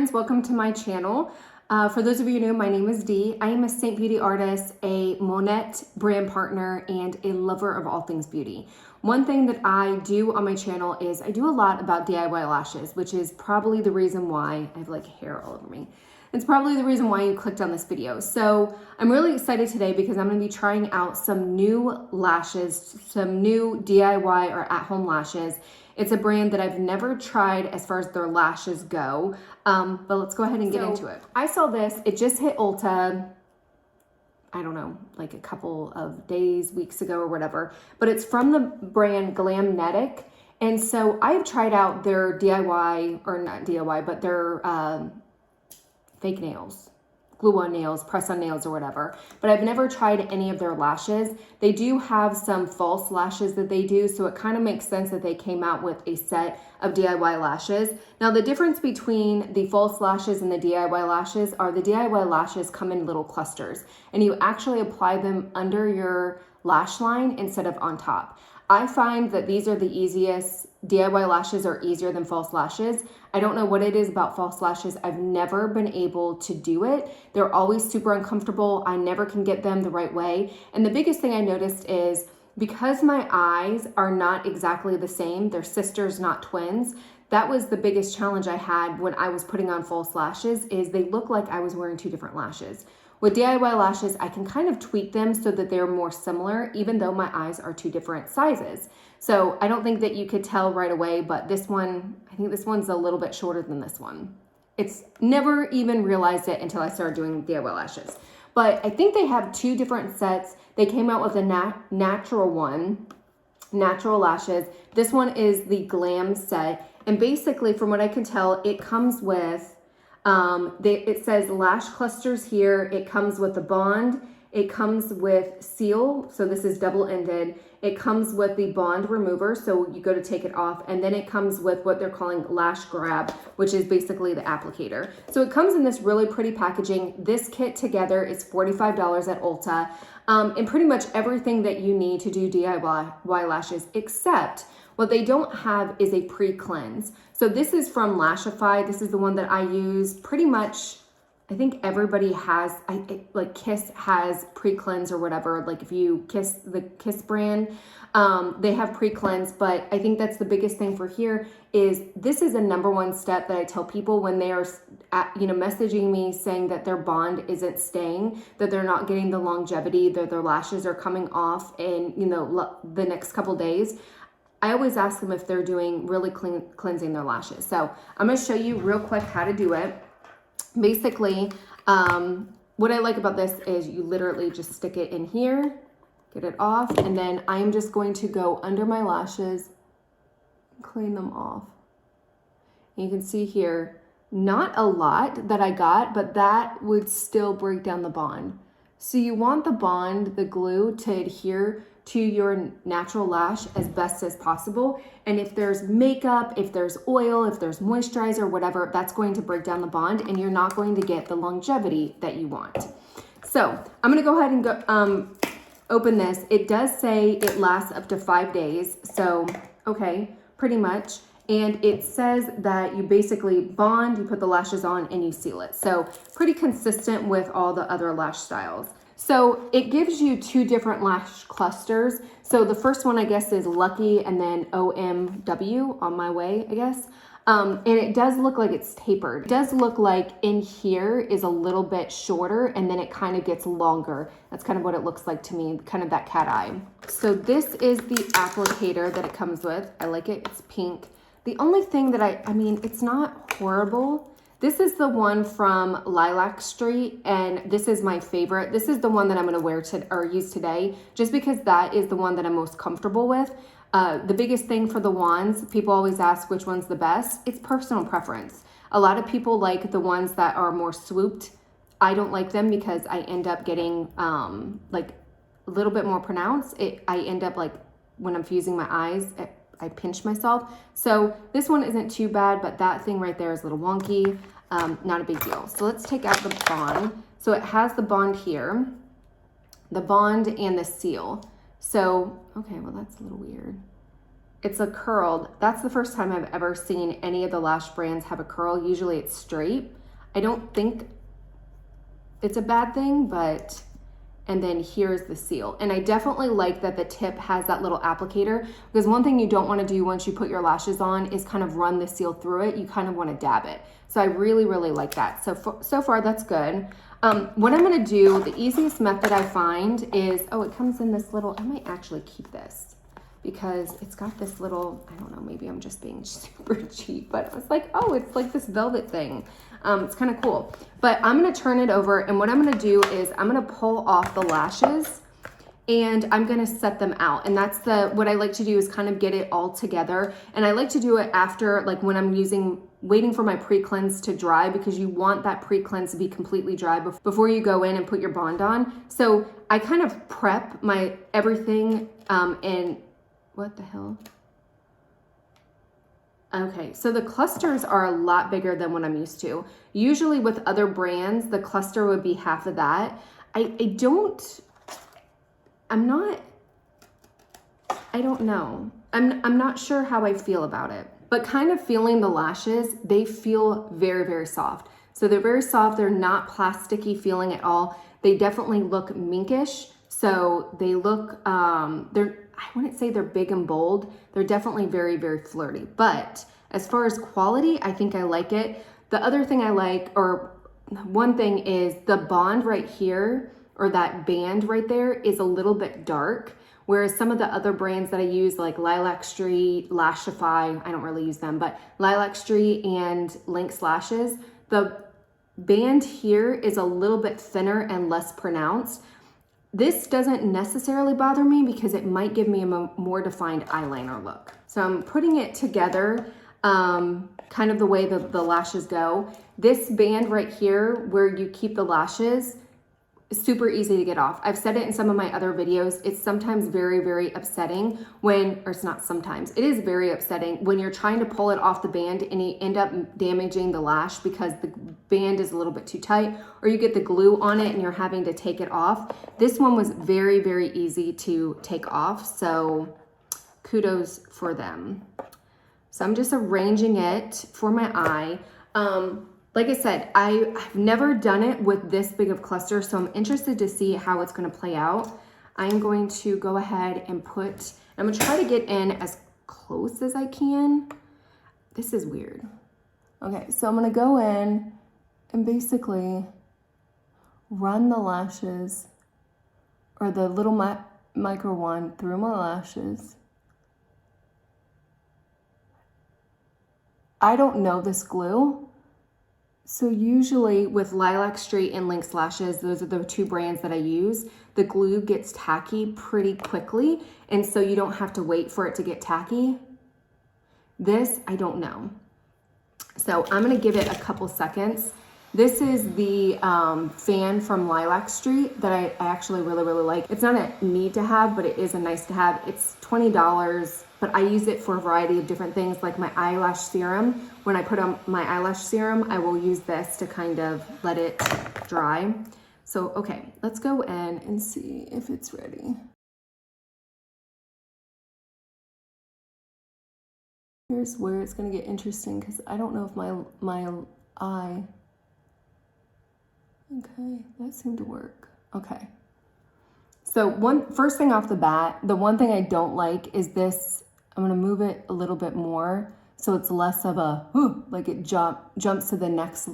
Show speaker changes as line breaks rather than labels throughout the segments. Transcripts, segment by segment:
friends, welcome to my channel. For those of you new, my name is Dee. I am a Saint Beauty artist, a Monette brand partner, and a lover of all things beauty. One thing that I do on my channel is I do a lot about DIY lashes, which is probably the reason why I have like hair all over me. It's probably the reason why you clicked on this video. So I'm really excited today because I'm going to be trying out some new lashes, some new DIY or at-home lashes. It's a brand that I've never tried as far as their lashes go, but let's go ahead and get into it. I saw this, it just hit Ulta, I don't know, like a couple of days, weeks ago or whatever, but it's from the brand Glamnectic. And so I've tried out their DIY, or not DIY, but their fake nails, glue-on nails, press-on nails or whatever, but I've never tried any of their lashes. They do have some false lashes that they do, so it kind of makes sense that they came out with a set of DIY lashes. Now the difference between the false lashes and the DIY lashes are the DIY lashes come in little clusters, and you actually apply them under your lash line instead of on top. I find that these are the easiest. DIY lashes are easier than false lashes. I don't know what it is about false lashes. I've never been able to do it. They're always super uncomfortable. I never can get them the right way. And the biggest thing I noticed is because my eyes are not exactly the same, they're sisters, not twins. That was the biggest challenge I had when I was putting on false lashes, is they look like I was wearing two different lashes. With DIY lashes, I can kind of tweak them so that they're more similar, even though my eyes are two different sizes. So I don't think that you could tell right away, but this one, I think this one's a little bit shorter than this one. It's never even realized it until I started doing DIY lashes. But I think they have two different sets. They came out with a natural one, natural lashes. This one is the Glam set. And basically, from what I can tell, it comes with it says lash clusters here. It comes with the bond. It comes with seal. So this is double-ended. It comes with the bond remover. So you go to take it off. And then it comes with what they're calling lash grab, which is basically the applicator. So it comes in this really pretty packaging. This kit together is $45 at Ulta. And pretty much everything that you need to do DIY lashes, except what they don't have is a pre-cleanse. So this is from Lashify. This is the one that I use pretty much. I think everybody has, like Kiss has pre-cleanse or whatever. Like if you Kiss, the Kiss brand, they have pre-cleanse. But I think that's the biggest thing for here is this is a #1 step that I tell people when they are, messaging me saying that their bond isn't staying, that they're not getting the longevity, that their lashes are coming off in, the next couple days. I always ask them if they're doing really cleansing their lashes. So I'm going to show you real quick how to do it. Basically, what I like about this is you literally just stick it in here, get it off, and then I'm just going to go under my lashes, clean them off. And you can see here, not a lot that I got, but that would still break down the bond. So you want the bond, the glue, to adhere to your natural lash as best as possible. And if there's makeup, if there's oil, if there's moisturizer, whatever, that's going to break down the bond and you're not going to get the longevity that you want. So I'm gonna go ahead and go open this. It does say it lasts up to 5 days. So, okay, pretty much. And it says that you basically bond, you put the lashes on and you seal it. So pretty consistent with all the other lash styles. So it gives you two different lash clusters. So the first one, I guess, is Lucky, and then OMW, On My Way, I guess. And it does look like it's tapered. It does look like in here is a little bit shorter, and then it kind of gets longer. That's kind of what it looks like to me, kind of that cat eye. So this is the applicator that it comes with. I like it, it's pink. The only thing that I mean, it's not horrible. This is the one from Lilac Street, and this is my favorite. This is the one that I'm gonna wear or use today, just because that is the one that I'm most comfortable with. The biggest thing for the wands, people always ask which one's the best. It's personal preference. A lot of people like the ones that are more swooped. I don't like them because I end up getting like a little bit more pronounced. I end up like when I'm fusing my eyes, I pinch myself. So this one isn't too bad, but that thing right there is a little wonky. Not a big deal. So let's take out the bond. So it has the bond here, the bond and the seal. So, okay, well that's a little weird. It's a curled. That's the first time I've ever seen any of the lash brands have a curl. Usually it's straight. I don't think it's a bad thing, but, and then here's the seal. And I definitely like that the tip has that little applicator, because one thing you don't want to do once you put your lashes on is kind of run the seal through it. You kind of want to dab it. So I really, really like that. So far that's good. What I'm going to do, the easiest method I find is, oh, it comes in this little, I might actually keep this because it's got this little, I don't know, maybe I'm just being super cheap, but I was like, oh, it's like this velvet thing. It's kind of cool. But I'm going to turn it over, and what I'm going to do is I'm going to pull off the lashes and I'm going to set them out. And that's what I like to do, is kind of get it all together. And I like to do it after, like when I'm waiting for my pre-cleanse to dry, because you want that pre-cleanse to be completely dry before you go in and put your bond on. So I kind of prep my everything, and what the hell? Okay, so the clusters are a lot bigger than what I'm used to. Usually with other brands, the cluster would be half of that. I don't know. I'm not sure how I feel about it, but kind of feeling the lashes, they feel very, very soft. So they're very soft. They're not plasticky feeling at all. They definitely look minkish. So they look, I wouldn't say they're big and bold. They're definitely very, very flirty. But as far as quality, I think I like it. The other thing I like, or one thing, is the bond right here, or that band right there, is a little bit dark. Whereas some of the other brands that I use, like Lilac Street, Lashify, I don't really use them, but Lilac Street and Lynx Lashes, the band here is a little bit thinner and less pronounced. This doesn't necessarily bother me because it might give me a more defined eyeliner look. So I'm putting it together kind of the way that the lashes go. This band right here where you keep the lashes is super easy to get off. I've said it in some of my other videos. It's sometimes very, very upsetting when, or it's not sometimes, it is very upsetting when you're trying to pull it off the band and you end up damaging the lash because the band is a little bit too tight, or you get the glue on it and you're having to take it off. This one was very, very easy to take off, so kudos for them. So I'm just arranging it for my eye. Like I said, I've never done it with this big of cluster, so I'm interested to see how it's going to play out. I'm going to go ahead and I'm going to try to get in as close as I can. This is weird. Okay, so I'm going to go in and basically run the lashes, or the little micro one, through my lashes. I don't know this glue. So usually with Lilac Street and Lynx Lashes, those are the two brands that I use, the glue gets tacky pretty quickly, and so you don't have to wait for it to get tacky. This, I don't know. So I'm gonna give it a couple seconds. This is the fan from Lilac Street that I actually really, really like. It's not a need to have, but it is a nice to have. It's $20, but I use it for a variety of different things, like my eyelash serum. When I put on my eyelash serum, I will use this to kind of let it dry. So, okay, let's go in and see if it's ready. Here's where it's gonna get interesting, because I don't know if my eye, okay, that seemed to work. Okay. So first thing off the bat, the one thing I don't like is this. I'm gonna move it a little bit more so it's less of a, like it jumps to the next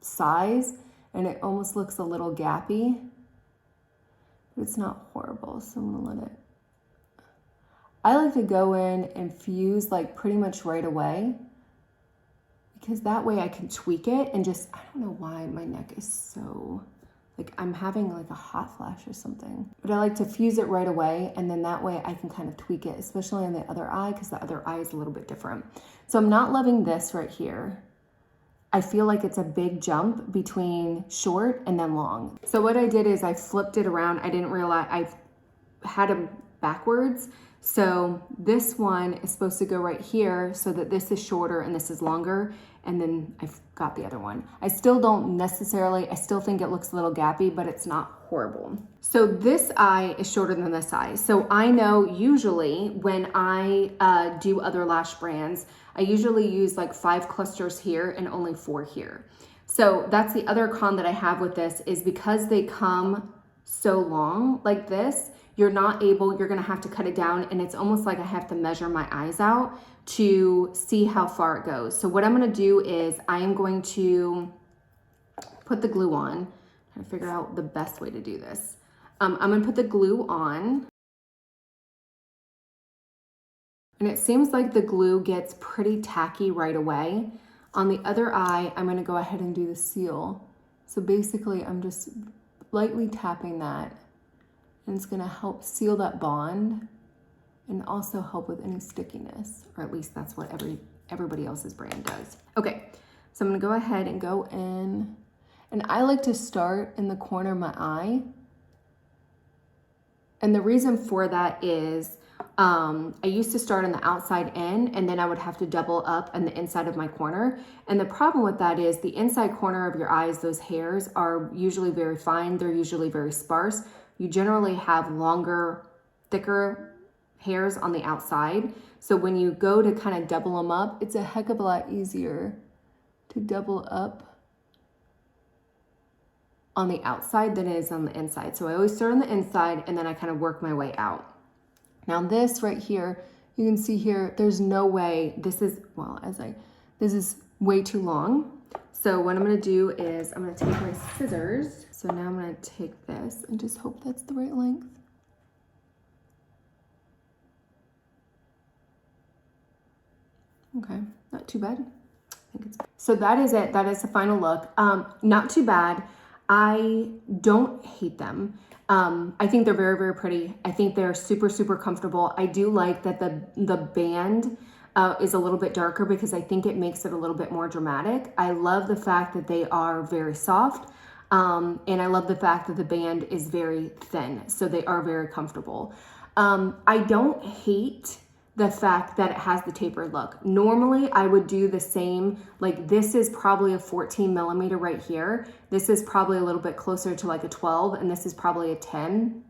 size, and it almost looks a little gappy, but it's not horrible, so I'm gonna let it. I like to go in and fuse like pretty much right away, because that way I can tweak it and just, I don't know why my neck is so, like I'm having like a hot flash or something. But I like to fuse it right away, and then that way I can kind of tweak it, especially on the other eye, because the other eye is a little bit different. So I'm not loving this right here. I feel like it's a big jump between short and then long. So what I did is I flipped it around. I didn't realize I had them backwards. So this one is supposed to go right here so that this is shorter and this is longer. And then I've got the other one. I still think it looks a little gappy, but it's not horrible. So this eye is shorter than this eye. So I know usually when I do other lash brands, I usually use like 5 clusters here and only 4 here. So that's the other con that I have with this, is because they come so long like this, you're gonna have to cut it down, and it's almost like I have to measure my eyes out to see how far it goes. So what I'm gonna do is I am going to put the glue on. Trying to figure out the best way to do this. I'm gonna put the glue on. And it seems like the glue gets pretty tacky right away. On the other eye, I'm gonna go ahead and do the seal. So basically I'm just lightly tapping that, and it's gonna help seal that bond and also help with any stickiness, or at least that's what everybody else's brand does. Okay, so I'm gonna go ahead and go in, and I like to start in the corner of my eye. And the reason for that is I used to start on the outside in, and then I would have to double up on the inside of my corner. And the problem with that is the inside corner of your eyes, those hairs are usually very fine. They're usually very sparse. You generally have longer, thicker hairs on the outside. So when you go to kind of double them up, it's a heck of a lot easier to double up on the outside than it is on the inside. So I always start on the inside, and then I kind of work my way out. Now this right here, you can see here, there's no way this is, this is way too long. So what I'm gonna do is I'm gonna take my scissors. So now I'm gonna take this and just hope that's the right length. Okay, not too bad. So that is it. That is the final look. Not too bad. I don't hate them. I think they're very, very pretty. I think they're super, super comfortable. I do like that the band is a little bit darker because I think it makes it a little bit more dramatic. I love the fact that they are very soft. And I love the fact that the band is very thin. So they are very comfortable. I don't hate the fact that it has the tapered look. Normally I would do the same, like this is probably a 14 millimeter right here. This is probably a little bit closer to like a 12, and this is probably a 10.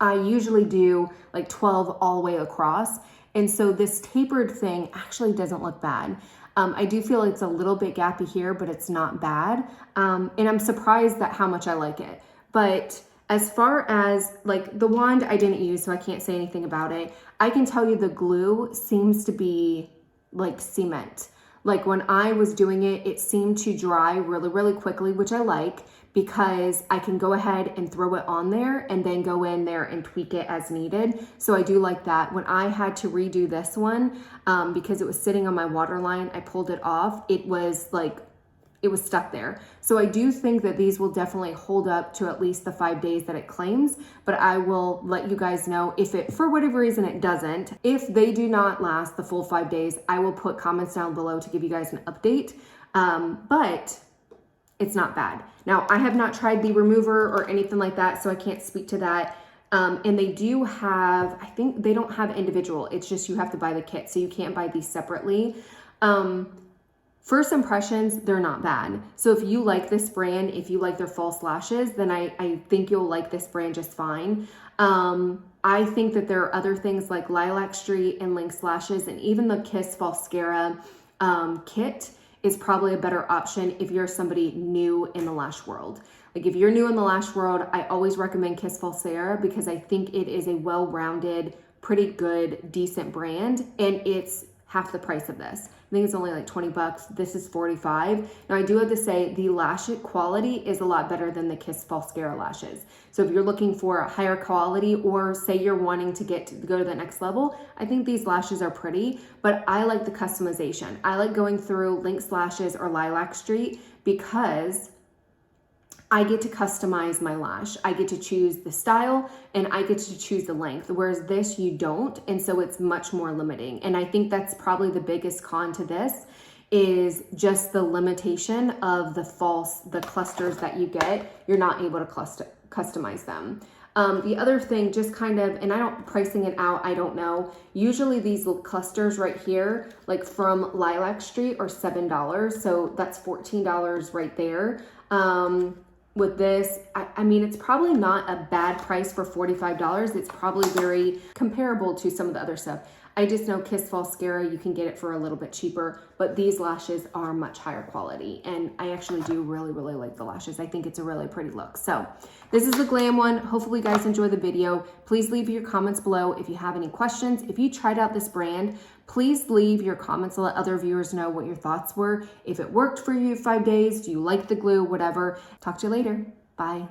I usually do like 12 all the way across. And so this tapered thing actually doesn't look bad. I do feel it's a little bit gappy here, but it's not bad. And I'm surprised at how much I like it. But as far as like the wand, I didn't use, so I can't say anything about it. I can tell you the glue seems to be like cement. Like when I was doing it, it seemed to dry really, really quickly, which I like because I can go ahead and throw it on there and then go in there and tweak it as needed. So I do like that. When I had to redo this one, because it was sitting on my water line, I pulled it off. It was stuck there. So I do think that these will definitely hold up to at least the 5 days that it claims, but I will let you guys know if it, for whatever reason it doesn't. If they do not last the full 5 days, I will put comments down below to give you guys an update, but it's not bad. Now, I have not tried the remover or anything like that, so I can't speak to that. And they do have, I think they don't have individual, it's just you have to buy the kit, so you can't buy these separately. First impressions, they're not bad. So if you like this brand, if you like their false lashes, then I think you'll like this brand just fine. I think that there are other things like Lilac Street and Lynx Lashes, and even the Kiss Falscara kit is probably a better option if you're somebody new in the lash world. Like if you're new in the lash world, I always recommend Kiss Falscara because I think it is a well-rounded, pretty good, decent brand, and it's half the price of this. I think it's only like 20 bucks. This is 45. Now I do have to say the lash quality is a lot better than the Kiss Falscara lashes. So if you're looking for a higher quality, or say you're wanting to go to the next level, I think these lashes are pretty, but I like the customization. I like going through Lynx Lashes or Lilac Street because I get to customize my lash. I get to choose the style and I get to choose the length, whereas this you don't, and so it's much more limiting. And I think that's probably the biggest con to this is just the limitation of the clusters that you get. You're not able to customize them. The other thing, just kind of, and pricing it out, I don't know. Usually these little clusters right here, like from Lilac Street, are $7. So that's $14 right there. With this, I mean, it's probably not a bad price for $45. It's probably very comparable to some of the other stuff. I just know Kiss Falscara, you can get it for a little bit cheaper, but these lashes are much higher quality. And I actually do really, really like the lashes. I think it's a really pretty look. So this is the Glam one. Hopefully you guys enjoy the video. Please leave your comments below if you have any questions. If you tried out this brand, please leave your comments to let other viewers know what your thoughts were. If it worked for you 5 days, do you like the glue, whatever. Talk to you later. Bye.